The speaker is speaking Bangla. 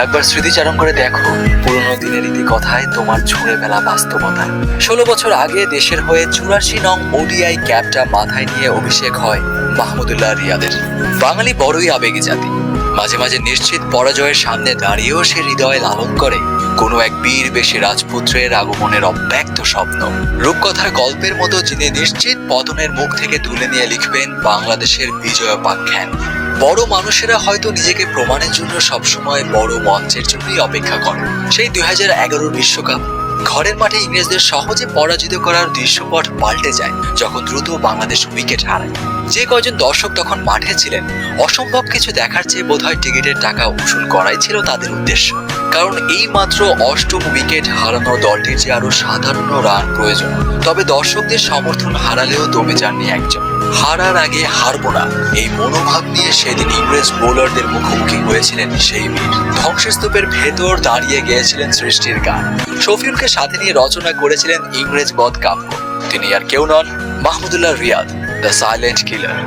একবার স্মৃতিচারণ করে দেখো পুরনো দিনের ইতিকথায় তোমার ছুঁড়ে ফেলা বাস্তবতা। 16 বছর আগে দেশের হয়ে 84 নং ওডিআই ক্যাপটা মাথায় নিয়ে অভিষেক হয় মাহমুদুল্লাহ রিয়াদের। বাঙালি বড়ই আবেগী জাতি। মাঝে মাঝে নিশ্চিত পরাজয়ের সামনে দাঁড়িয়েও সে হৃদয়ে লালন করে কোনো এক বীর বেশি রাজপুত্রের আগমনের অব্যক্ত স্বপ্ন। রূপকথার গল্পের মতো যিনি নিশ্চিত পতনের মুখ থেকে তুলে নিয়ে লিখবেন বাংলাদেশের বিজয়োপাখ্যান। বড় মানুষেরা হয়তো নিজেকে প্রমাণের জন্য সবসময় বড় মঞ্চের জন্যই অপেক্ষা করে। সেই 2011 বিশ্বকাপ ঘরের মাঠে ইংরেজদের সহজে পরাজিত করার দৃশ্যপট পাল্টে যায় যখন দ্রুত বাংলাদেশ উইকেট হারায়। যে কয়জন দর্শক তখন মাঠে ছিলেন, অসম্ভব কিছু দেখার চেয়ে বোধহয় টিকিটের টাকা উসুল করাই ছিল তাদের উদ্দেশ্য। কারণ এই মাত্র 8ম উইকেট হারানো দলটির যে আরো সাধারণ রান প্রয়োজন। তবে দর্শকদের সমর্থন হারালেও দমে যাননি একজন। হারার আগে হারবো না এই মনোভাব নিয়ে সেদিন ইংরেজ বোলারদের মুখোমুখি হয়েছিলেন সেই বীর। ধ্বংসস্তূপের ভেতর দাঁড়িয়ে গিয়েছিলেন সৃষ্টির গান। শফিউলকে সাথে নিয়ে রচনা করেছিলেন ইংরেজ বধ কাব্য। তিনি আর কেউ নন, Mahmudullah Riyad, the silent killer.